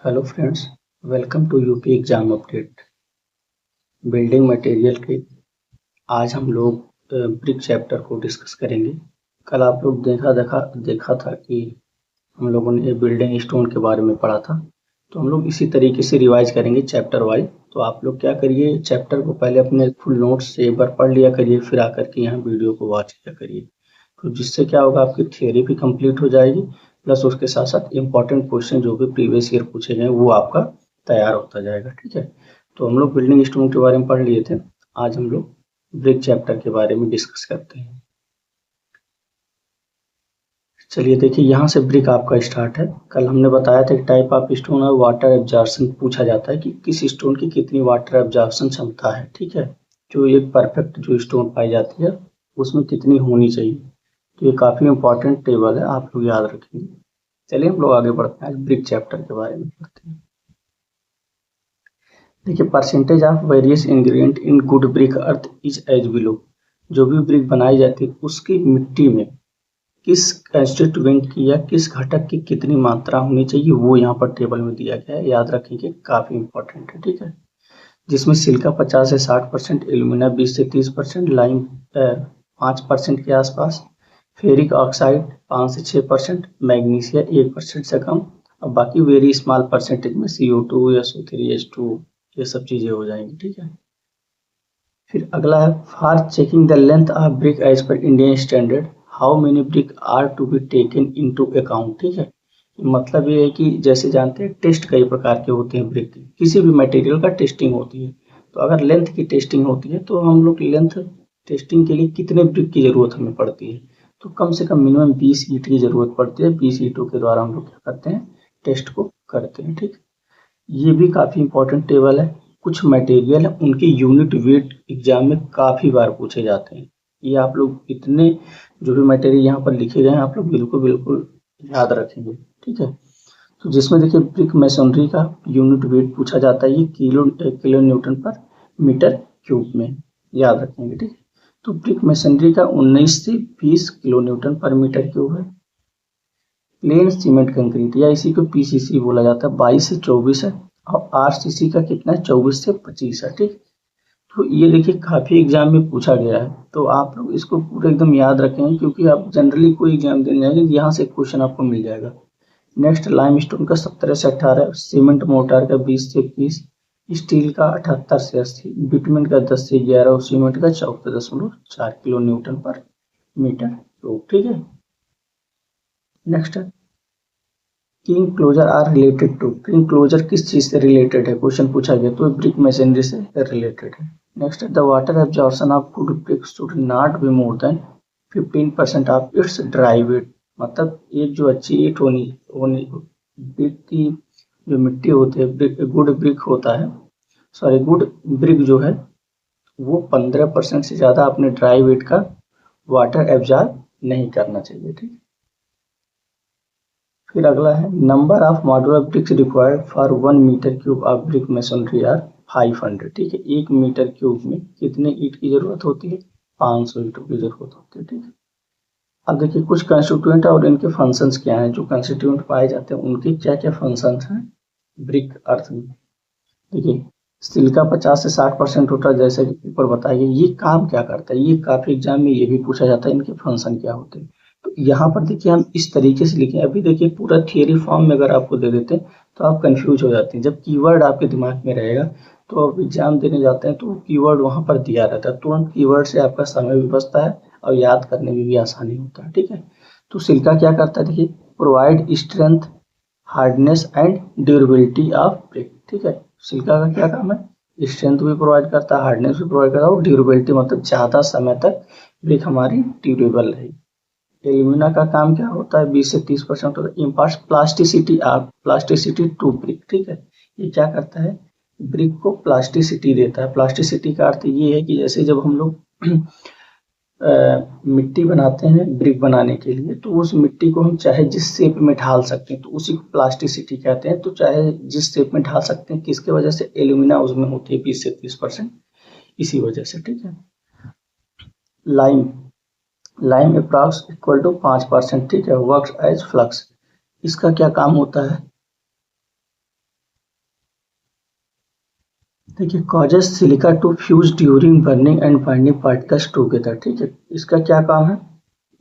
Hello friends, welcome to UP exam update. Building material के आज हम लोग ब्रिक चैप्टर को डिस्कस करेंगे। कल आप लोग देखा था कि हम लोगों ने बिल्डिंग स्टोन के बारे में पढ़ा था। तो हम लोग इसी तरीके से रिवाइज करेंगे चैप्टर वाइज। तो आप लोग क्या करिए, चैप्टर को पहले अपने फुल नोट्स से एक बार पढ़ लिया करिए, फिर आकर के यहाँ वीडियो को वॉच किया करिए। तो जिससे क्या होगा, आपकी थियोरी भी कंप्लीट हो जाएगी, प्लस उसके साथ साथ इम्पोर्टेंट क्वेश्चन जो भी प्रीवियस ईयर पूछे गए वो आपका तैयार होता जाएगा। ठीक है, तो हम लोग बिल्डिंग स्टोन के बारे में पढ़ लिए थे। आज हम लोग ब्रिक चैप्टर के बारे में डिस्कस करते हैं। चलिए देखिए, यहाँ से ब्रिक आपका स्टार्ट है। कल हमने बताया था कि टाइप ऑफ स्टोन और वाटर एब्जॉर्प्शन पूछा जाता है कि किस स्टोन की कितनी वाटर एब्जॉर्प्शन क्षमता है। ठीक है, जो एक परफेक्ट जो स्टोन पाई जाती है उसमें कितनी होनी चाहिए। तो ये काफ़ी इंपॉर्टेंट टेबल है, आप लोग याद रखेंगे। चलिए हम लोग आगे बढ़ते हैं, आज ब्रिक चैप्टर के बारे में पढ़ते हैं। देखिए, percentage of various ingredient in good brick earth is as below. जो भी ब्रिक बनाई जाती है उसकी मिट्टी में किस कंस्टिट्यूएंट की या किस घटक की कितनी मात्रा होनी चाहिए वो यहाँ पर टेबल में दिया गया है, याद रखेंगे, काफी इंपॉर्टेंट है। ठीक है, जिसमें सिलिका 50 से 60%, एल्यूमिना 20 से 30%, लाइम 5% के आसपास, फेरिक ऑक्साइड 5 से 6%, मैग्नीशिया 1% से कम, और बाकी वेरी स्मॉल परसेंटेज में CO2, SO3, H2 ये सब चीजें हो जाएंगी। ठीक है, फिर अगला है for checking the length of brick as पर Indian standard how many brick are to be taken into account. ठीक है, मतलब ये है कि जैसे जानते हैं टेस्ट कई प्रकार के होते हैं ब्रिक की, किसी भी मटेरियल का टेस्टिंग होती है। तो अगर लेंथ की टेस्टिंग होती है तो हम लोग लेंथ टेस्टिंग के लिए कितने ब्रिक की जरूरत हमें पड़ती है, तो कम से कम मिनिमम 20 ईंट की जरूरत पड़ती है। 20 ईंटों के द्वारा हम लोग क्या करते हैं, टेस्ट को करते हैं। ठीक, ये भी काफ़ी इंपॉर्टेंट टेबल है। कुछ मटेरियल है उनके यूनिट वेट एग्जाम में काफ़ी बार पूछे जाते हैं। ये आप लोग इतने जो भी मटेरियल यहाँ पर लिखे गए हैं आप लोग बिल्कुल बिल्कुल याद रखेंगे। ठीक है, तो जिसमें देखिए ब्रिक मैसनरी का यूनिट वेट पूछा जाता है, ये kilo newton per metre cube में, याद रखेंगे। ठीक है, तो ब्रिक मैसनरी का 19 से 20 kilo newton per metre cube है। प्लेन सीमेंट कंक्रीट या इसी को PCC बोला जाता है, 22 से 24 है। और RCC का कितना है, 24 से 25 है। ठीक, तो ये देखिए काफी एग्जाम में पूछा गया है, तो आप लोग इसको पूरा एकदम याद रखेंगे, क्योंकि आप जनरली कोई एग्जाम देने जाएंगे यहाँ से क्वेश्चन आपको मिल जाएगा। नेक्स्ट लाइमस्टोन का 17 से 18, सीमेंट मोर्टार का 20 से 21, स्टील का 78 से 80, बिटुमेन का 10 से 11 और सीमेंट का 14.4 kilo newton per metre cube. ठीक है, next king closer are related to, king closer किस चीज से रिलेटेड है, क्वेश्चन पूछा गया तो ब्रिक मैसनरी से रिलेटेड है। Next the water absorption of good brick should not be more than 15% of its dry weight. मतलब एक जो अच्छी ईट होनी होनी ब्रिक की जो मिट्टी होती है, गुड ब्रिक होता है, सॉरी गुड ब्रिक जो है वो 15% से ज्यादा अपने ड्राई वेट का वाटर एब्जॉर्ब नहीं करना चाहिए। ठीक, फिर अगला है number of modular bricks required for 1 metre cube of brick masonry are 500। ठीक है, 1 मीटर क्यूब में कितने ईंट की जरूरत होती है, 500 ईंटों की जरूरत होती है। ठीक है, अब देखिए कुछ कंस्टिट्यूएंट और इनके फंक्शंस क्या हैं, जो कंस्टिट्यूएंट पाए जाते हैं उनके क्या क्या फंक्शंस हैं ब्रिक अर्थ में। देखिए, सिलिका 50 से 60% होता है, जैसे कि ऊपर बताया गया। ये काम क्या करता है, ये काफी एग्जाम में ये भी पूछा जाता है, इनके फंक्शन क्या होते हैं। तो यहाँ पर देखिए हम इस तरीके से लिखें, अभी देखिए पूरा थियरी फॉर्म में अगर आपको दे देते हैं तो आप कंफ्यूज हो जाते हैं। जब कीवर्ड आपके दिमाग में रहेगा तो आप एग्जाम देने जाते हैं तो कीवर्ड वहां पर दिया रहता है, तुरंत कीवर्ड से आपका समय भी बचता है और याद करने में भी आसानी होता है। ठीक है, तो सिलिका क्या करता है, देखिए provide strength, hardness and durability of brick. ठीक है, सिलिका का क्या काम है, स्ट्रेंथ भी प्रोवाइड करता है, हार्डनेस भी प्रोवाइड करता है, और ड्यूरेबिलिटी मतलब ज्यादा समय तक ब्रिक हमारी ड्यूरेबल रहेगी। एल्यूमिना का काम क्या होता है, 20 से 30% होता है, इम्पार्ट्स प्लास्टिसिटी टू ब्रिक। ठीक है, ये क्या करता है, ब्रिक को प्लास्टिसिटी देता है। प्लास्टिसिटी का अर्थ ये है कि जैसे जब हम लोग मिट्टी बनाते हैं ब्रिक बनाने के लिए, तो उस मिट्टी को हम चाहे जिस शेप में ढाल सकते हैं तो उसी को प्लास्टिसिटी कहते हैं। तो चाहे जिस शेप में ढाल सकते हैं, किसके वजह से, एल्यूमिना उसमें होती है 20 से 30%, इसी वजह से। ठीक है, lime, lime approx equal to 5%। ठीक है, वर्क्स एज फ्लक्स, इसका क्या काम होता है, देखिए causes silica to fuse during burning and binding particles together, ठीक है। इसका क्या काम है,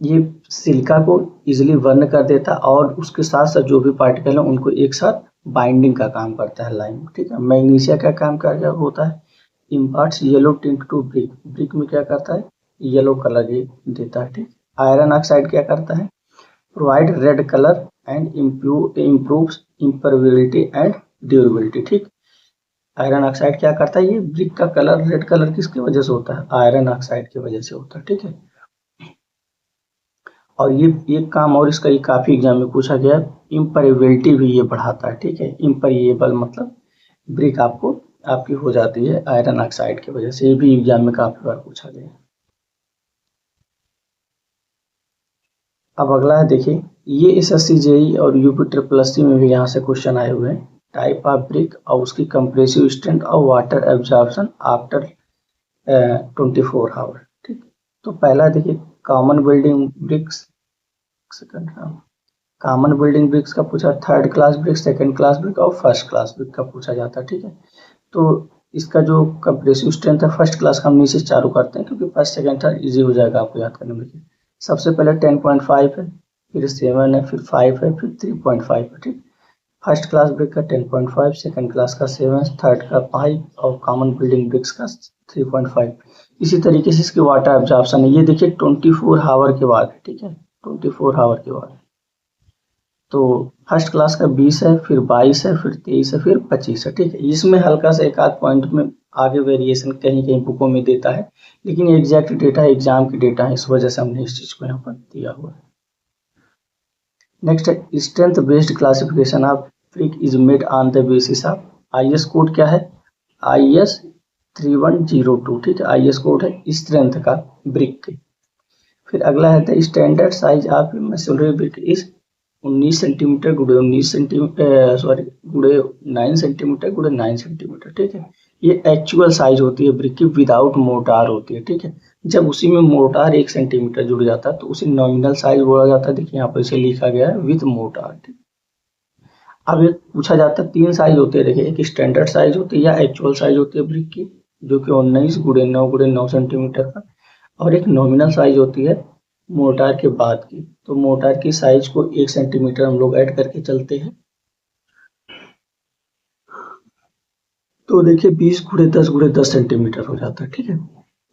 ये सिलिका को इजीली बर्न कर देता है और उसके साथ साथ जो भी पार्टिकल है उनको एक साथ बाइंडिंग का काम करता है लाइन, ठीक है। मैग्नीशिया का काम क्या होता है, imparts yellow tint to brick, brick में क्या करता है, येलो कलर ये देता है, ठीक। आयरन ऑक्साइड क्या करता है, provide red colour and improves इम्परमेबिलिटी and durability, ठीक। आयरन ऑक्साइड क्या करता है, ये ब्रिक का कलर रेड कलर किसकी वजह से होता है, आयरन ऑक्साइड की वजह से होता है, ठीक है। और ये एक काम और इसका, ये काफी एग्जाम में पूछा गया है, इम्परेबिलिटी भी ये बढ़ाता है, ठीक है। इम्परेबल मतलब ब्रिक आपको आपकी हो जाती है आयरन ऑक्साइड की वजह से, ये भी एग्जाम में काफी बार पूछा गया है। अब अगला है देखिए, ये SSC JEE और यूपी ट्रिपल एससी में भी यहाँ से क्वेश्चन आए हुए हैं, टाइप ऑफ ब्रिक और उसकी कंप्रेसिव स्ट्रेंथ और वाटर एब्जॉर्प्शन आफ्टर 24 आवर, ठीक। तो पहला देखिए common building bricks, second common building bricks का पूछा, third class bricks, second class brick और फर्स्ट क्लास ब्रिक का पूछा जाता है, ठीक है। तो इसका जो कंप्रेसिव स्ट्रेंथ है फर्स्ट क्लास का हम नीचे चालू करते हैं क्योंकि फर्स्ट सेकंड थर्ड इजी हो जाएगा आपको याद करने में। सबसे पहले 10.5 है, फिर 7 है, फिर 5 है, फिर 3.5 है, ठीक। फर्स्ट क्लास ब्रिक का 10.5, सेकंड क्लास का 7, थर्ड का 5 और कॉमन बिल्डिंग ब्रिक्स का 3.5। इसी तरीके से इसकी वाटर एब्जॉर्प्शन है, ये देखिए 24 आवर के बाद, ठीक है, 24 आवर के बाद। तो फर्स्ट क्लास का 20 है, फिर 22 है, फिर 23 है, फिर 25 है, ठीक है। इसमें हल्का सा एक आध पॉइंट में आगे वेरिएशन कहीं कहीं बुकों में देता है, लेकिन ये एग्जैक्ट डेटा एग्जाम की डेटा है, इस वजह से हमने इस चीज को यहाँ पर दिया हुआ है। नेक्स्ट है strength based classification of brick is made on the basis of, IS code क्या है, IS 3102, ठीक है, IS कोड है स्ट्रेंथ का ब्रिक के। फिर अगला है the standard size of masonry brick is 19 centimetre गुड़े 19 सेंटीमीटर, सॉरी गुड़े 9 सेंटीमीटर गुड़े 9 सेंटीमीटर, ठीक है। ये एक्चुअल साइज होती है ब्रिक की, विदाउट मोटार होती है, ठीक है। जब उसी में मोटार 1 सेंटीमीटर जुड़ जाता है तो उसे नॉमिनल साइज बोला जाता है, देखिए यहाँ पर इसे लिखा गया है विद मोटार, ठीक। अब ये पूछा जाता है 3 साइज होते हैं, देखिए एक स्टैंडर्ड साइज होती है या एक्चुअल साइज होती है ब्रिक की जो कि 19 गुड़े 9 गुड़े 9 सेंटीमीटर का, और एक नॉमिनल साइज होती है मोटार के बाद की। तो मोटार की साइज को 1 सेंटीमीटर हम लोग ऐड करके चलते हैं, तो देखिए 20 गुड़े 10 गुड़े 10 सेंटीमीटर हो जाता है, ठीक है।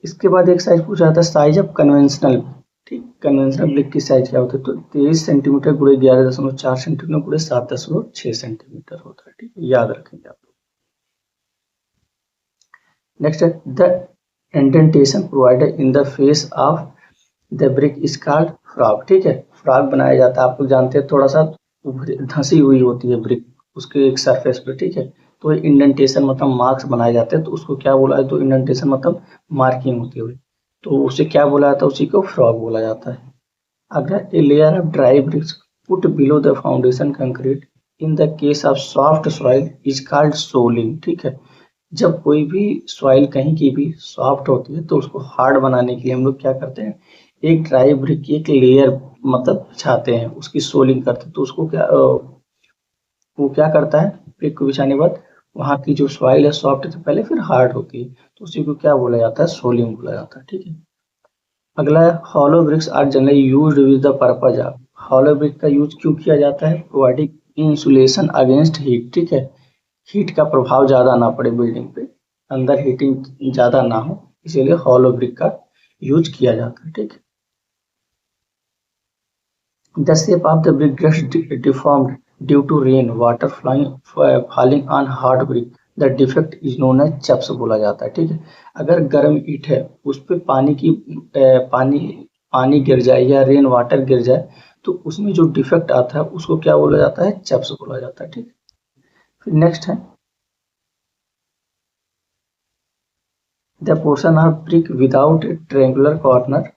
इसके बाद एक साइज पूछा जाता है साइज ऑफ कन्वेंशनल, ठीक, कन्वेंशनल ब्रिक की साइज क्या होती है, तो 23 सेंटीमीटर गुड़े 11.4 सेंटीमीटर गुड़े 7.6 सेंटीमीटर होता है, ठीक है, याद रखेंगे आप। नेक्स्ट है the indentation provided in the face of the brick is called frog, ठीक है। फ्रॉग बनाया जाता है, आप लोग जानते हैं थोड़ा सा धंसी हुई होती है ब्रिक उसके एक सरफेस पे, ठीक है। तो इंडेंटेशन मतलब मार्क्स बनाए जाते हैं, तो उसको क्या बोला है, तो इंडेंटेशन मतलब मार्किंग होती है, तो उसे क्या बोला जाता है, उसी को फ्रॉग बोला जाता है। अगर a layer of dry bricks put below the foundation concrete in the case of soft soil is called soling, ठीक है। जब कोई भी सॉइल कहीं की भी सॉफ्ट होती है तो उसको हार्ड बनाने के लिए हम लोग क्या करते हैं, एक ड्राई ब्रिक की एक लेयर मतलब बिछाते हैं, उसकी सोलिंग करते हैं, तो उसको क्या वो क्या करता है, ब्रिक को बिछाने के बाद वहाँ की जो सॉइल है सॉफ्ट से पहले फिर हार्ड होती है, तो उसी को क्या बोला जाता है, सोलिंग बोला जाता है, ठीक है। अगला है hollow bricks are generally used with the purpose of, hollow brick का यूज क्यों किया जाता है, प्रोवाइडिंग इंसुलेशन अगेंस्ट हीट, ठीक है। हीट का प्रभाव ज्यादा ना पड़े बिल्डिंग पे, अंदर हीटिंग ज्यादा ना हो, इसीलिए हॉलो ब्रिक का यूज किया जाता है, ठीक है। The shape of the brick gets deformed due to rain water falling on hard brick. The defect is known as chips बोला जाता है, ठीक है। अगर गर्म ईंट है उस पे पानी गिर जाए या रेन वाटर गिर जाए तो उसमें जो डिफेक्ट आता है उसको क्या बोला जाता है, चिप्स बोला जाता है, ठीक है। फिर नेक्स्ट है the portion of brick without triangular corner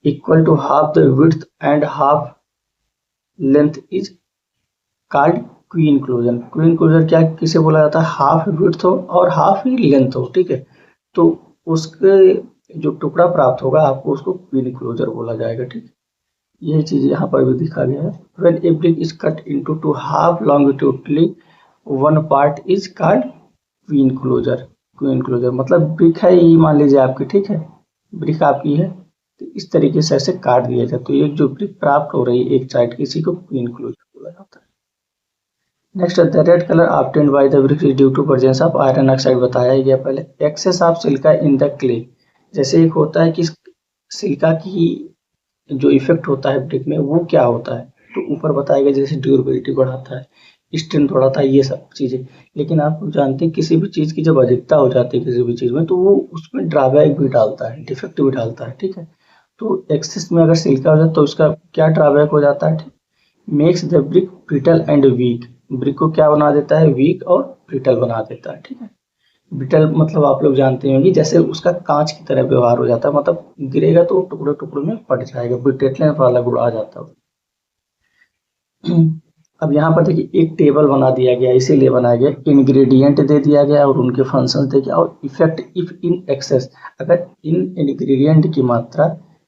equal to half the width and half length is called queen closer. Queen closer क्या किसे बोला जाता है, हाफ विड्थ हो और हाफ ही लेंथ हो, ठीक है। तो उसके जो टुकड़ा प्राप्त होगा आपको उसको क्वीन क्लोजर बोला जाएगा, ठीक है। यही चीज यहाँ पर भी दिखा गया है। When a brick is cut into two half longitudinally one part is called queen closer. Queen closer, मतलब ब्रिक है ये मान लीजिए आपकी, ठीक है, ब्रिक आपकी है, तो इस तरीके से ऐसे काट दिया जाए तो एक जो ब्रिक प्राप्त हो रही है एक साइड की, इसी को क्वीन क्लोजर बोला जाता है। Next the red colour obtained by the brick is due to presence of iron oxide, बताया ही गया पहले। Excess of silica in the clay, जैसे एक होता है कि सिलिका की जो इफेक्ट होता है ब्रिक में वो क्या होता है, तो ऊपर बताया गया जैसे ड्यूरेबिलिटी बढ़ाता है, स्ट्रेंथ बढ़ाता है, ये सब चीजें। लेकिन आप लोग जानते हैं किसी भी चीज की जब अधिकता हो जाती है किसी भी चीज में तो वो उसमें ड्रॉबैक भी डालता है, डिफेक्ट भी डालता है, ठीक है। तो एक्सेस में अगर सिलिका हो जाए तो उसका क्या ड्रॉबैक हो जाता है, ठीक, makes the brick brittle and weak, brick को क्या बना देता है, वीक और ब्रिटल बना देता है, ठीक है। ब्रिटल मतलब आप लोग जानते होंगे जैसे उसका कांच की तरह व्यवहार हो जाता है, मतलब गिरेगा तो टुकड़े टुकड़े में फट जाएगा, ब्रिटेटनेस वाला गुण आ जाता है। अब यहाँ पर देखिए एक टेबल बना दिया गया, इसीलिए बनाया गया, इंग्रेडिएंट दे दिया गया और उनके फंक्शंस दे दिया, और इफेक्ट इफ इन एक्सेस, अगर इन इंग्रेडिएंट की मात्रा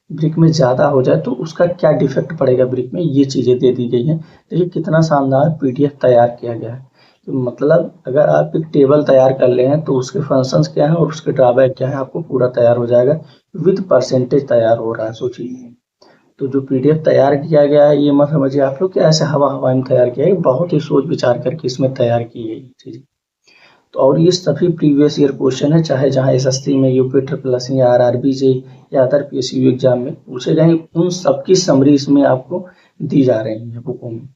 ब्रिक में ज़्यादा हो जाए तो उसका क्या डिफेक्ट पड़ेगा ब्रिक में, ये चीज़ें दे दी गई हैं। देखिए कितना शानदार पीडीएफ तैयार किया गया है। तो मतलब अगर आप एक टेबल तैयार कर ले हैं तो उसके फंक्शंस क्या हैं और उसके ड्रॉबैक क्या है आपको पूरा तैयार हो जाएगा, विद परसेंटेज तैयार हो रहा है, सोचिए। तो जो पीडीएफ तैयार किया गया है ये मत समझिए आप लोग कि ऐसे हवा हवा में तैयार किया है, बहुत ही सोच विचार करके इसमें तैयार की गई चीज़। तो और ये सभी प्रीवियस ईयर क्वेश्चन है, चाहे जहाँ एसएससी में, यूपी ट्रिपल एस या आरआरबी जे या अदर पीएसयू एग्जाम में पूछे गए, उन सबकी समरी इसमें आपको दी जा रही है बुकों में,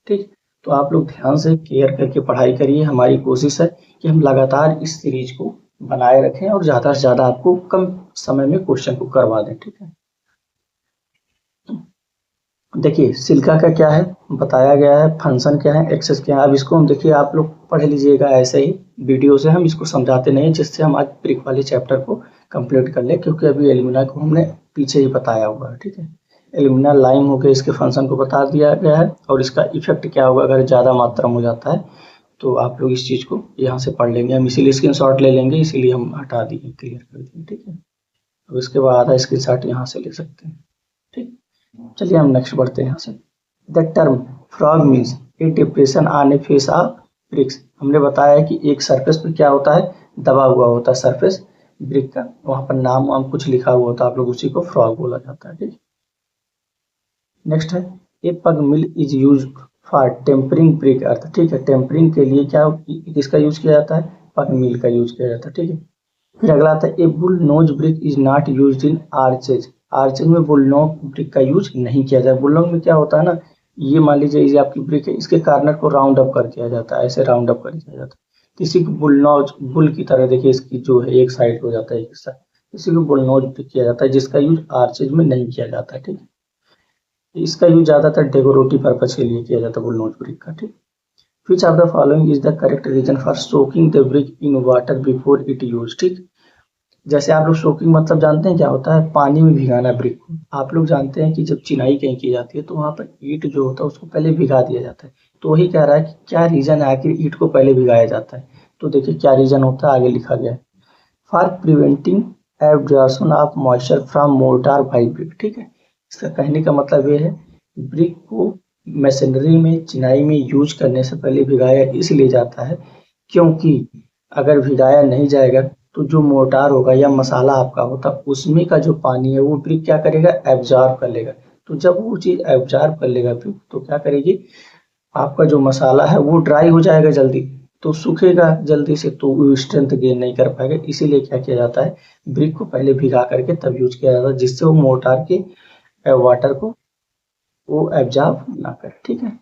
ठीक। तो आप लोग ध्यान से केयर करके पढ़ाई करिए। हमारी कोशिश है कि हम लगातार इस सीरीज को बनाए रखें और ज़्यादा से ज़्यादा आपको कम समय में क्वेश्चन को करवा दें, ठीक है। देखिए सिलिका का क्या है बताया गया है, फंक्शन क्या है, एक्सेस क्या है। अब इसको हम देखिए आप लोग पढ़ लीजिएगा ऐसे ही वीडियो से, हम इसको समझाते नहीं जिससे हम आज ब्रिक वाले चैप्टर को कंप्लीट कर ले, क्योंकि अभी एल्यूमिना को हमने पीछे ही बताया हुआ है, ठीक है। एल्यूमिना लाइम हो गया, इसके फंक्शन को बता दिया गया है और इसका इफेक्ट क्या होगा अगर ज़्यादा मात्रा में हो जाता है, तो आप लोग इस चीज़ को यहाँ से पढ़ लेंगे। हम इसीलिए स्क्रीनशॉट ले लेंगे, इसीलिए हम हटा दिए, क्लियर कर दिए, ठीक है। अब इसके बाद आधा स्क्रीनशॉट यहाँ से ले सकते हैं, ठीक। चलिए हम नेक्स्ट बढ़ते हैं यहाँ से। The term frog means A depression on A face of BRICS, हमने बताया कि एक सरफेस पर क्या होता है, दबा हुआ होता है सरफेस ब्रिक का, वहां पर नाम वाम कुछ लिखा हुआ होता है, आप लोग उसी को फ्रॉग बोला जाता है, ठीक। नेक्स्ट है a pug mill is use for tempering brick earth, ठीक है। टेम्परिंग के लिए क्या किसका यूज किया जाता है, पग मिल का यूज किया जाता है, ठीक है। फिर अगला आता है ए bull knows brick is not use in arches, arches में बुलनॉक ब्रिक का यूज नहीं किया जाए। बुलनॉक में क्या होता है ना, ये मान लीजिए ये आपकी ब्रिक है, इसके कार्नर को राउंड अप कर दिया जाता है, ऐसे राउंड अप कर दिया जाता है। किसी को बुलनॉज बुल की तरह देखिए इसकी जो है एक साइड हो जाता है एक हिस्सा, किसी को बुलनॉज ब्रिक किया जाता है जिसका यूज आर्चेज में नहीं किया जाता है, ठीक है। इसका यूज ज्यादातर डेकोरेटिव पर्पज के लिए किया जाता है बुलनॉज ब्रिक का, ठीक। Which of the following is the correct reason for soaking the brick in water before it use, ठीक। जैसे आप लोग सोकिंग मतलब जानते हैं क्या होता है, पानी में भिगाना ब्रिक को। आप लोग जानते हैं कि जब चिनाई कहीं की जाती है तो वहां पर ईंट जो होता है उसको पहले भिगा दिया जाता है, तो वही कह रहा है कि क्या रीजन है आखिर ईंट को पहले भिगाया जाता है, तो देखिए क्या रीजन होता है, आगे लिखा गया है, for preventing absorption of moisture from mortar by brick, ठीक है। इसका कहने का मतलब ये है ब्रिक को मशीनरी में चिनाई में यूज करने से पहले भिगाया इसलिए जाता है क्योंकि अगर भिगाया नहीं जाएगा तो जो मोर्टार होगा या मसाला आपका होता उसमें का जो पानी है वो ब्रिक क्या करेगा, एब्जॉर्ब कर लेगा। तो जब वो चीज एब्जॉर्ब कर लेगा ब्रिक तो क्या करेगी, आपका जो मसाला है वो ड्राई हो जाएगा जल्दी, तो सूखेगा जल्दी से, तो वो स्ट्रेंथ गेन नहीं कर पाएगा। इसीलिए क्या किया जाता है, ब्रिक को पहले भिगा करके तब यूज किया जाता है जिससे वो मोर्टार के वाटर को वो एब्जॉर्ब ना करे, ठीक है।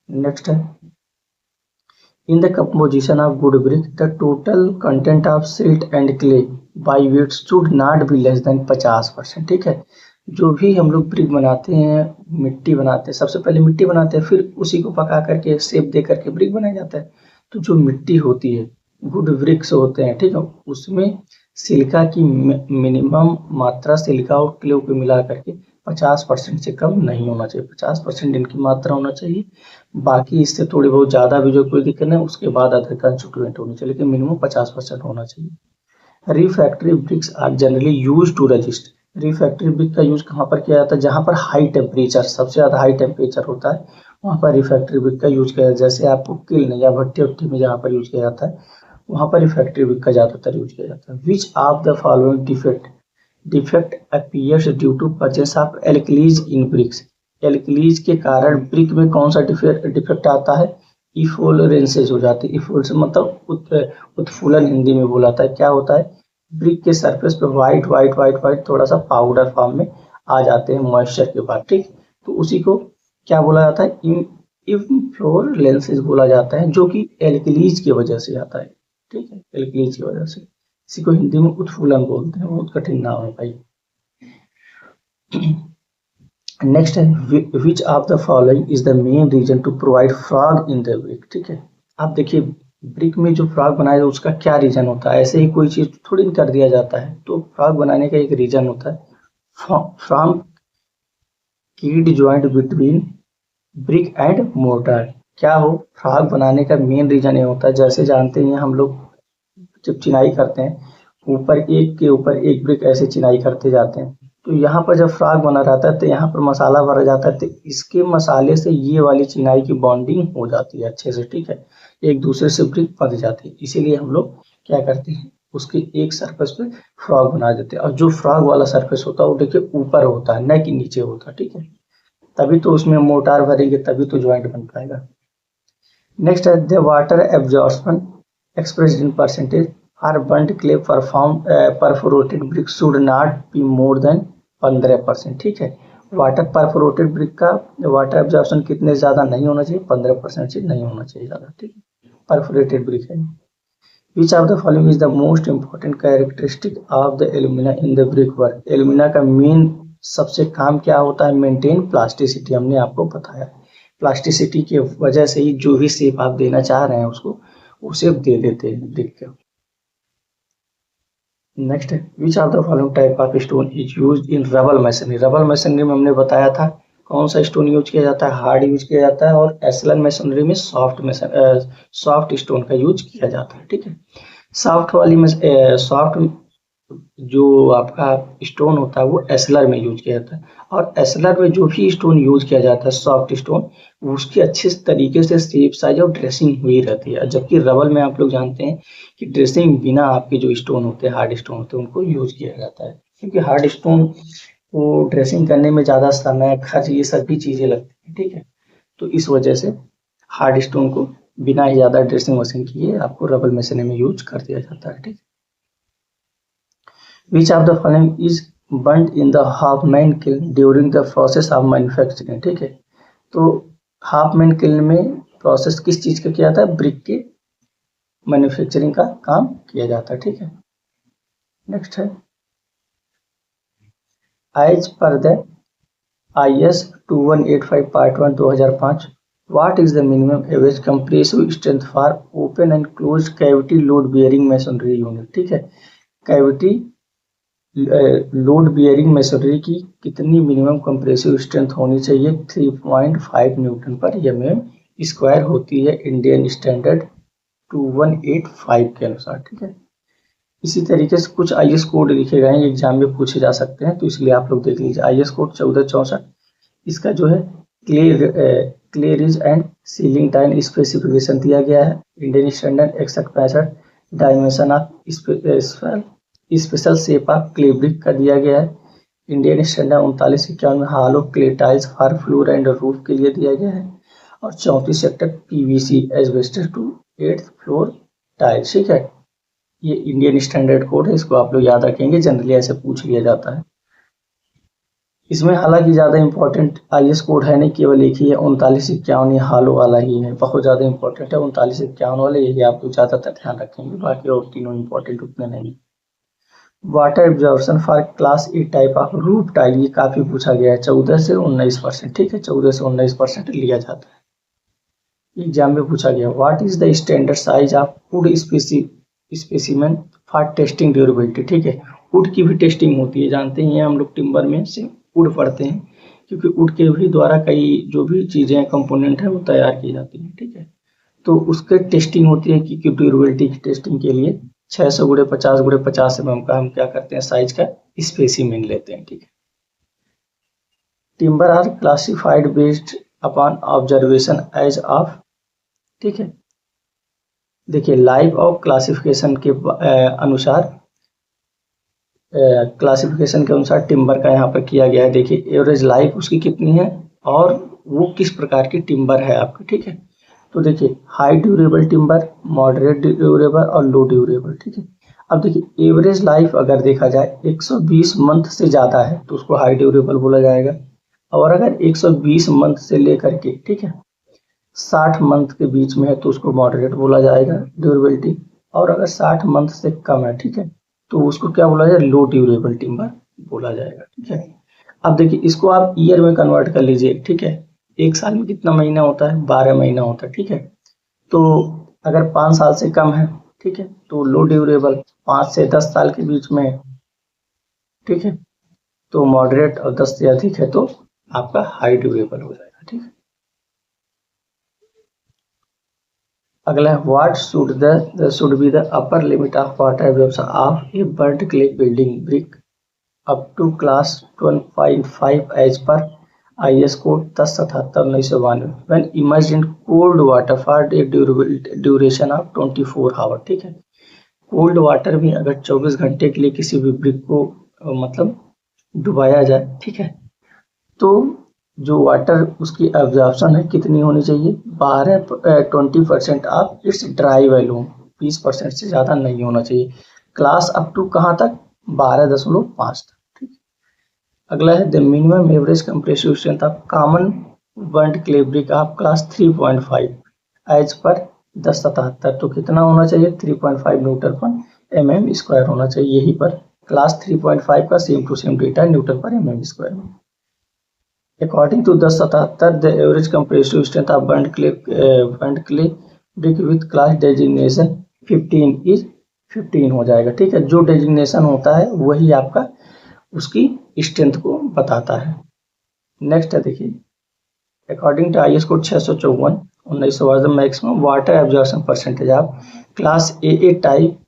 नेक्स्ट है in the composition of good brick the total content of silt and clay by weight should not be less than 50%, ठीक है। जो भी हम लोग ब्रिक बनाते हैं, मिट्टी बनाते हैं, सबसे पहले मिट्टी बनाते हैं फिर उसी को पका करके शेप दे करके ब्रिक बनाया जाता है। तो जो मिट्टी होती है गुड ब्रिक्स होते हैं, ठीक है, उसमें सिलिका की मिनिमम मात्रा सिलिका और क्ले को मिला करके 50% से कम नहीं होना चाहिए, 50% इनकी मात्रा होना चाहिए। बाकी इससे थोड़ी बहुत ज़्यादा भी जो कोई दिक्कत नहीं, उसके बाद अदर कंस्टिट्यूएंट होनी चाहिए, लेकिन मिनिमम 50% होना चाहिए। Refractory bricks are generally use to resist, refractory brick का यूज कहाँ पर किया जाता है, जहाँ पर हाई टेम्परेचर, सबसे ज़्यादा हाई टेम्परेचर होता है वहाँ पर रिफ्रैक्टरी ब्रिक का यूज किया जाता है। जैसे आपको किल्न या भट्टी उट्टी में जहाँ पर यूज किया जाता है वहाँ पर रिफ्रैक्टरी ब्रिक का ज़्यादातर यूज किया जाता है। Which of the following defect appears due to presence of alkalis in bricks. Alkalis के कारण ब्रिक में कौन सा डिफेक्ट आता है? इफोलोरेंसेज हो जाती है। इफोल मतलब उत्फुलन हिंदी में बोला था। क्या होता है? ब्रिक के सरफेस पे व्हाइट थोड़ा सा पाउडर फॉर्म में आ जाते हैं मॉइस्चर के बाद, ठीक। तो उसी को क्या बोला जाता है? इन्फ्लोरेंसेज बोला जाता है, जो कि एल्कलीज की वजह से आता है, ठीक है, एल्कलीज की वजह से। इसी को हिंदी में उत्फुलन बोलते हैं, बहुत कठिन नाम है भाई। नेक्स्ट है which of the following is the main reason to provide frog in the brick, ठीक है। आप देखिए ब्रिक में जो फ्रॉग बनाया उसका क्या रीजन होता है? ऐसे ही कोई चीज थोड़ी कर दिया जाता है। तो फ्रॉग बनाने का एक रीजन होता है फ्रॉम कीड joint between brick and mortar. क्या हो? फ्रॉग बनाने का मेन रीजन ये होता है, जैसे जानते हैं हम लोग जब चिनाई करते हैं ऊपर एक के ऊपर एक ब्रिक ऐसे चिनाई करते जाते हैं, तो यहाँ पर जब फ्रॉग बना रहता है तो यहाँ पर मसाला भरा जाता है, तो इसके मसाले से ये वाली चिनाई की बॉन्डिंग हो जाती है अच्छे से, ठीक है, एक दूसरे से ब्रिक बंध जाती है। इसीलिए हम लोग क्या करते हैं, उसके एक सरफेस पे फ्रॉग बना देते हैं। और जो फ्रॉग वाला सरफेस होता है वो देखिए ऊपर होता है, न कि नीचे होता है, ठीक है। तभी तो उसमें मोटार भरेंगे, तभी तो ज्वाइंट बन पाएगा। नेक्स्ट है the water absorption expressed in percentage for burnt clay perforated brick should not be more than 15%, ठीक है। वाटर परफोरेटेड ब्रिक का वाटर एब्जॉर्प्शन कितने ज्यादा नहीं होना चाहिए? 15% से नहीं होना चाहिए ज्यादा, ठीक है। परफोरेटेड ब्रिक है। Which of the following is the most important characteristic of the alumina in the brick work. Alumina का मेन सबसे काम क्या होता है? Maintain plasticity. हमने आपको बताया प्लास्टिसिटी की वजह से ही जो भी शेप आप देना चाह रहे हैं उसको वो शेप दे देते हैं ब्रिक के। नेक्स्ट है which of the following type of stone is used in rubble masonry. Rubble masonry में हमने बताया था कौन सा स्टोन यूज किया जाता है? हार्ड यूज किया जाता है, और एसलन मैसनरी में सॉफ्ट स्टोन का यूज किया जाता है, ठीक है। सॉफ्ट वाली में सॉफ्ट जो आपका स्टोन होता है वो एसलर में यूज किया जाता है, और एसलर में जो भी स्टोन यूज किया जाता है सॉफ्ट स्टोन, उसकी अच्छे तरीके से शेप साइज और ड्रेसिंग हुई रहती है। जबकि रबल में आप लोग जानते हैं कि ड्रेसिंग बिना आपके जो स्टोन होते हैं हार्ड स्टोन होते हैं उनको यूज किया जाता है, क्योंकि हार्ड स्टोन को ड्रेसिंग करने में ज़्यादा समय खर्च ये सभी चीज़ें लगती हैं, ठीक है। तो इस वजह से हार्ड स्टोन को बिना ही ज़्यादा ड्रेसिंग वसिंग किए आपको रबल मशीन में यूज कर दिया जाता है, ठीक है। Which of the following is burnt in the half-man kiln during the process of manufacturing, ठीक है। तो हाफ मैन किल्न में प्रोसेस किस चीज का किया जाता है? ब्रिक के मैन्युफैक्चरिंग का काम किया जाता है, ठीक है। नेक्स्ट है as per the IS 2185 part 1 2005 what is the minimum average compressive strength for open and close cavity load bearing machinery unit, ठीक है। कैविटी लोड बियरिंग मशीनरी की कितनी मिनिमम कंप्रेसिव स्ट्रेंथ होनी चाहिए? 3.5 न्यूटन पर mm स्क्वायर होती है Indian standard 2185 के अनुसार, ठीक है। इसी तरीके से कुछ IS कोड लिखे गए हैं, एग्जाम में पूछे जा सकते हैं, तो इसलिए आप लोग देख लीजिए। IS कोड 1464 इसका जो है clay ridge and ceiling tile specification दिया गया है। Indian standard 6165 dimension of special shape of clay brick का दिया गया है। इंडियन स्टैंडर्ड 3951 में hollow clay tiles for floor and roof के लिए दिया गया है। और 34 sector PVC asbestos to 8th floor tiles, ठीक है। ये इंडियन स्टैंडर्ड कोड है, इसको आप लोग याद रखेंगे, जनरली ऐसे पूछ लिया जाता है। इसमें हालांकि ज़्यादा इंपॉर्टेंट IS कोड है नहीं, केवल एक ही है 3951, ये हालो वाला ही है, बहुत ज़्यादा इंपॉर्टेंट है 3951 वाले, यही आप लोग ज़्यादातर ध्यान रखेंगे, बाकी और तीनों इंपॉर्टेंट उतने नहीं। Water absorption for class A type of roof tile, ये काफी पूछा गया है, 14 से 19%, ठीक है, 14 से 19% लिया जाता है, एग्जाम में पूछा गया। What is the standard size of would specimen for testing durability, ठीक है। वुड की भी टेस्टिंग होती है, जानते हैं हम लोग टिम्बर में से वुड पढ़ते हैं, क्योंकि वुड के भी द्वारा कई जो भी चीजें कंपोनेंट है वो तैयार की जाती है, ठीक है। तो उसके टेस्टिंग होती है कि ड्यूरेबिलिटी की टेस्टिंग के लिए 600 गुणे 50 गुणे 50 mm का हम क्या करते हैं साइज का स्पेसिमेन लेते हैं, ठीक है। Timber are classified based upon observation as of, ठीक है। देखिए लाइफ ऑफ क्लासिफिकेशन के अनुसार क्लासिफिकेशन के अनुसार टिम्बर का यहाँ पर किया गया है। देखिए एवरेज लाइफ उसकी कितनी है और वो किस प्रकार की टिम्बर है आपकी, ठीक है। तो देखिए high durable timber, moderate durable और लो ड्यूरेबल, ठीक है। अब देखिए एवरेज लाइफ अगर देखा जाए 120 मंथ से ज़्यादा है तो उसको हाई ड्यूरेबल बोला जाएगा, और अगर 120 मंथ से लेकर के, ठीक है, 60 मंथ के बीच में है तो उसको मॉडरेट बोला जाएगा ड्यूरेबिलिटी, और अगर 60 मंथ से कम है, ठीक है, तो उसको क्या बोला जाए, लो ड्यूरेबल टिम्बर बोला जाएगा, ठीक है। अब देखिए इसको आप ईयर में कन्वर्ट कर लीजिए, ठीक है। एक साल में कितना महीना होता है, 12 महीना होता है, ठीक है। तो अगर 5 साल से कम है, ठीक है, तो लो ड्यूरेबल, 5 से 10 साल के बीच में है, ठीक है, तो मॉडरेट, और 10 से अधिक है तो आपका हाई ड्यूरेबल हो जाएगा, ठीक है। अगला है what should be the upper limit of water absorption of a burnt clay building brick up to class 12.5 as per IS code 1077/1992 when emerged in cold water for a duration of 24 hour, ठीक है। Cold water में अगर 24 घंटे के लिए किसी भी brick को मतलब डुबाया जाए, ठीक है, तो जो वाटर उसकी एब्जॉर्प्शन है कितनी होनी चाहिए, 20% ऑफ इट्स ड्राई वॉल्यूम, 20% से ज़्यादा नहीं होना चाहिए। क्लास अप टू कहाँ तक, 12.5 तक, ठीक। अगला है the minimum average compressive strength of common burnt clay brick of class 3.5 as per 1077, तो कितना होना चाहिए, 3.5 न्यूटन पर mm² होना चाहिए। यही पर क्लास 3.5 का same to same data newton per mm² में। According to 1077, the average compressive strength of burnt clay brick with class designation 15 is 15 हो जाएगा, ठीक है। जो डेजिग्नेशन होता है वही आपका उसकी स्ट्रेंथ को बताता है। नेक्स्ट है देखिए, according to IS code 654/1992 maximum water absorption percentage of class AA type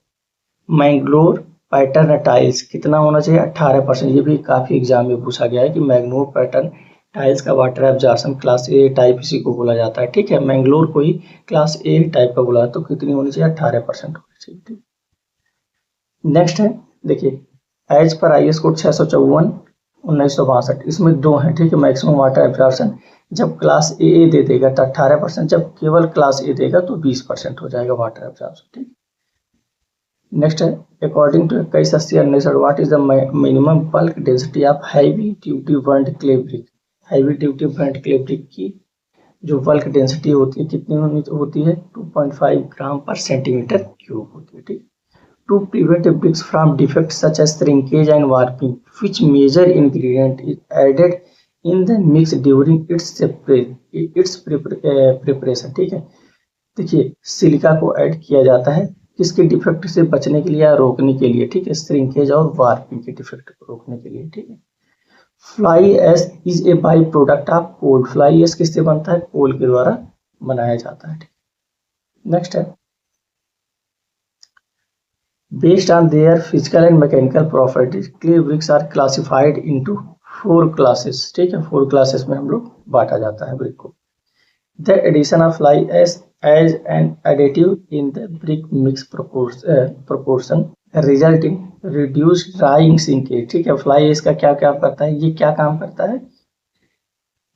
Mangalore pattern tiles कितना होना चाहिए, 18%। ये भी काफ़ी एग्जाम में पूछा गया है कि मैंगलोर पैटर्न टाइल्स का water absorption class A type इसी को बोला जाता है, ठीक है। मैंगलोर को ही क्लास A टाइप का बोला, तो कितनी होनी चाहिए, 18% होनी चाहिए, ठीक। नेक्स्ट है देखिए, एज पर IS कोड 654/1962, इसमें दो हैं, ठीक है। मैक्सिमम वाटर एब्जॉर्प्शन जब क्लास AA दे देगा तो 18%, जब केवल क्लास A देगा तो 20% हो जाएगा वाटर एब्जॉर्प्शन, ठीक। नेक्स्ट है according to 2180/1962 what is the minimum bulk density of heavy duty burnt clay brick. Heavy duty burnt clay brick की जो बल्क डेंसिटी होती है कितनी होती है, 2.5 ग्राम पर सेंटीमीटर क्यूब होती है, ठीक। To prevent bricks from defect such as shrinkage and warping which major ingredient is added in the mix during its preparation, ठीक है। देखिए सिलिका को ऐड किया जाता है किसके डिफेक्ट से बचने के लिए या रोकने के लिए, ठीक है, श्रिंकेज और वार्पिंग के डिफेक्ट को रोकने के लिए, ठीक है। Fly ash is a by product of coal. Fly ash किससे बनता है, कोल के द्वारा बनाया जाता है, ठीक। नेक्स्ट है based on their physical and mechanical properties clay bricks are classified into 4 classes, ठीक है। 4 क्लासेस में हम लोग बांटा जाता है ब्रिक को। The addition of fly ash as an additive in the brick mix proportion result in reduced drying shrinkage, ठीक है। फ्लाई ऐश का क्या काम करता है, ये क्या काम करता है,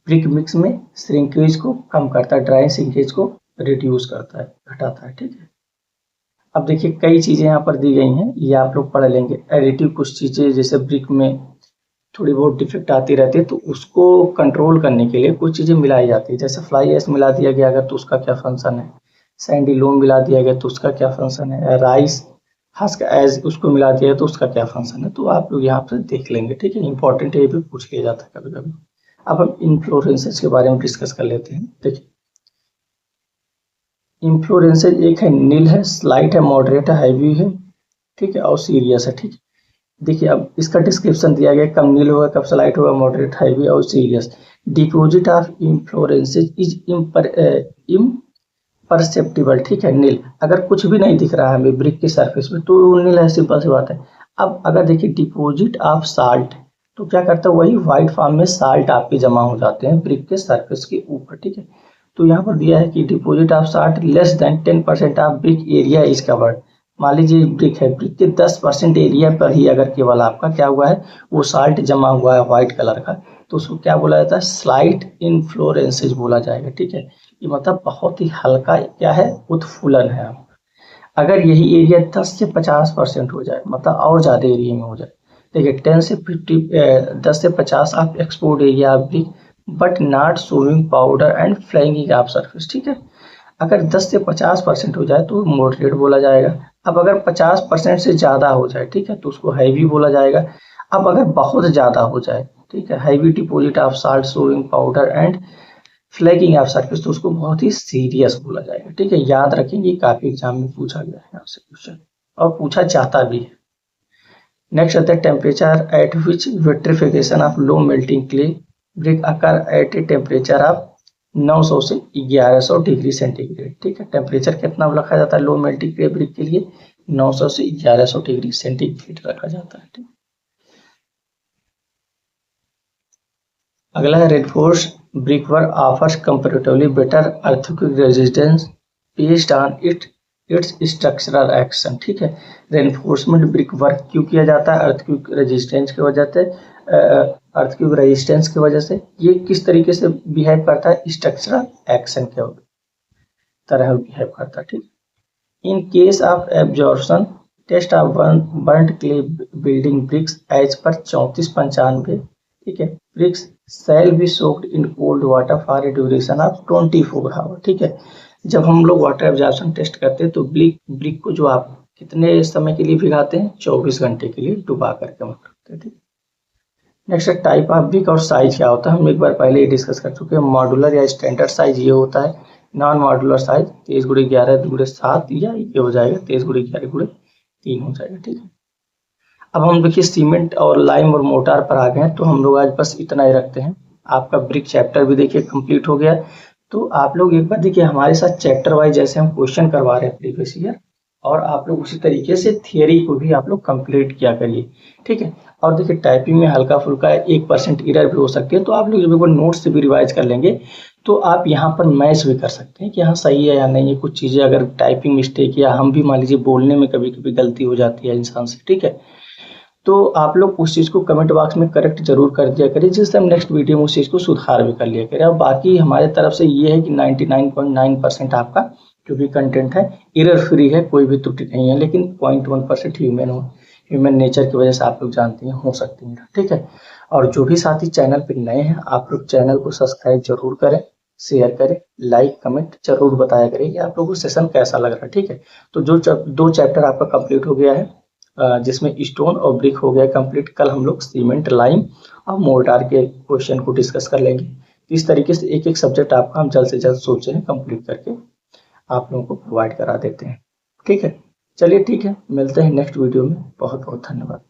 ब्रिक मिक्स में श्रिंकेज को कम करता है, ड्राइंग श्रिंकेज को रिड्यूस करता है, घटाता है, ठीक है। अब देखिए कई चीजें यहाँ पर दी गई हैं, ये आप लोग पढ़ लेंगे। एडिटिव कुछ चीजें जैसे ब्रिक में थोड़ी बहुत डिफेक्ट आती रहती है तो उसको कंट्रोल करने के लिए कुछ चीज़ें मिलाई जाती है, जैसे फ्लाई ऐश मिला दिया गया अगर तो उसका क्या फंक्शन है, सैंडी लोम मिला दिया गया तो उसका क्या फंक्शन है, राइस हस्क एज उसको मिला दिया तो उसका क्या फंक्शन है, तो आप लोग यहाँ पर देख लेंगे, ठीक है। इंपॉर्टेंट ये भी पूछ लिया जाता है कभी कभी। अब हम इन्फ्लोरेंसेज के बारे में डिस्कस कर लेते हैं। देखिए इन्फ्लोरेंसेज एक है नील है, स्लाइट है, मॉडरेट है, हैवी है, ठीक है, और सीरियस है, ठीक है। देखिए अब इसका डिस्क्रिप्शन दिया गया, कब नील होगा, कब स्लाइट होगा, मॉडरेट, हैवी और serious. Deposit of इन्फ्लोरेंसेज is imperceptible, ठीक है। नील अगर कुछ भी नहीं दिख रहा है हमें ब्रिक की सरफेस में तो नील है, सिंपल सी बात है। अब अगर देखिए डिपॉजिट ऑफ साल्ट, तो क्या करता है, वही व्हाइट फॉर्म में साल्ट आपके जमा हो जाते हैं ब्रिक के सरफेस के ऊपर, ठीक है। तो यहाँ पर दिया है कि deposit of salt less than 10% of brick area is covered. मान लीजिए ब्रिक है, ब्रिक के 10% एरिया पर ही अगर केवल आपका क्या हुआ है, वो साल्ट जमा हुआ है व्हाइट कलर का, तो उसको क्या बोला जाता है, स्लाइट इन्फ्लोरेंसेज बोला जाएगा, ठीक है। ये मतलब बहुत ही हल्का क्या है, उत्फुलन है। अगर यही एरिया 10 से 50% हो जाए, मतलब और ज़्यादा एरिया में हो जाए, देखिए 10 से 50 आप एक्सपोर्ट एरिया आप भी, but not showing powder and flying आप सरफेस, ठीक है। अगर 10 से 50% हो जाए तो मॉडरेट बोला जाएगा। अब अगर 50% से ज़्यादा हो जाए, ठीक है, तो उसको हैवी बोला जाएगा। अब अगर बहुत ज़्यादा हो जाए, ठीक है, heavy deposit of salt showing powder and flagging of surface, तो उसको बहुत ही सीरियस बोला जाएगा, ठीक है। याद रखेंगे, काफी एग्जाम में पूछा गया है आपसे क्वेश्चन, और पूछा जाता भी है। नेक्स्ट आता है temperature at which vitrification of low melting clay brick occur at a temperature of 900 से 1100 डिग्री सेंटीग्रेड, ठीक है। टेम्परेचर कितना रखा जाता है लो मेल्टिंग क्ले ब्रिक के लिए, 900 से 1100 डिग्री सेंटीग्रेड रखा जाता है, ठीक। अगला है reinforce brickwork offers comparatively better earthquake resistance based on it's structural action, ठीक है। रेनफोर्समेंट ब्रिक वर्क क्यों किया जाता है, अर्थक्वेक रेजिस्टेंस की वजह से, अर्थक्वेक रेजिस्टेंस की वजह से। ये किस तरीके से बिहेव करता है, स्ट्रक्चरल एक्शन के तरह बिहेव करता है, ठीक। In case of absorption test of burnt clay building bricks as per 3495, ठीक है, bricks shall be soaked in cold water for a duration of 24 hour, ठीक है। जब हम लोग वाटर एब्जॉर्प्शन टेस्ट करते हैं तो ब्रिक को जो आप कितने समय के लिए भिगाते हैं, 24 घंटे के लिए डुबा करके हम रखते हैं, ठीक। नेक्स्ट टाइप ऑफ ब्रिक और साइज क्या होता है, हम एक बार पहले ही डिस्कस कर चुके हैं। मॉड्यूलर या स्टैंडर्ड साइज ये होता है, नॉन मॉड्यूलर साइज 23x11 या ये हो जाएगा 23x11 हो जाएगा, ठीक है। अब हम देखिए सीमेंट और लाइम और मोटार पर आ गए हैं, तो हम लोग आज बस इतना ही रखते हैं। आपका ब्रिक चैप्टर भी देखिए कंप्लीट हो गया। तो आप लोग एक बार देखिए हमारे साथ चैप्टर वाइज जैसे हम क्वेश्चन करवा रहे हैं प्रीवियस ईयर, और आप लोग उसी तरीके से थियरी को भी आप लोग कंप्लीट किया करिए, ठीक है। और देखिए टाइपिंग में हल्का फुल्का 1% एरर भी हो सकती है, तो आप लोग जब एक बार नोट्स से भी रिवाइज कर लेंगे तो आप यहाँ पर मैच भी कर सकते हैं कि हाँ सही है या नहीं है। कुछ चीज़ें अगर टाइपिंग मिस्टेक या हम भी मान लीजिए बोलने में कभी कभी गलती हो जाती है इंसान से, ठीक है, तो आप लोग उस चीज़ को कमेंट बॉक्स में करेक्ट जरूर कर दिया करिए, जिससे हम नेक्स्ट वीडियो में उस चीज़ को सुधार भी कर लिया करें। और बाकी हमारे तरफ से ये है कि 99.9% आपका जो भी कंटेंट है एरर फ्री है, कोई भी त्रुटि नहीं है, लेकिन 0.1% ह्यूमन नेचर की वजह से आप लोग जानते हैं हो सकती है, ठीक है। और जो भी साथी चैनल पर नए हैं, आप लोग चैनल को सब्सक्राइब जरूर करें, शेयर करें, लाइक कमेंट जरूर बताया करें कि आप लोगों को सेशन कैसा लग रहा है, ठीक है। तो जो 2 चैप्टर आपका कंप्लीट हो गया है, जिसमें स्टोन और ब्रिक हो गया कंप्लीट। कल हम लोग सीमेंट, लाइम और मोर्टार के क्वेश्चन को डिस्कस कर लेंगे। इस तरीके से एक एक सब्जेक्ट आपका हम जल्द से जल्द सोचे हैं कंप्लीट करके आप लोगों को प्रोवाइड करा देते हैं, ठीक है। चलिए ठीक है, मिलते हैं नेक्स्ट वीडियो में। बहुत बहुत धन्यवाद।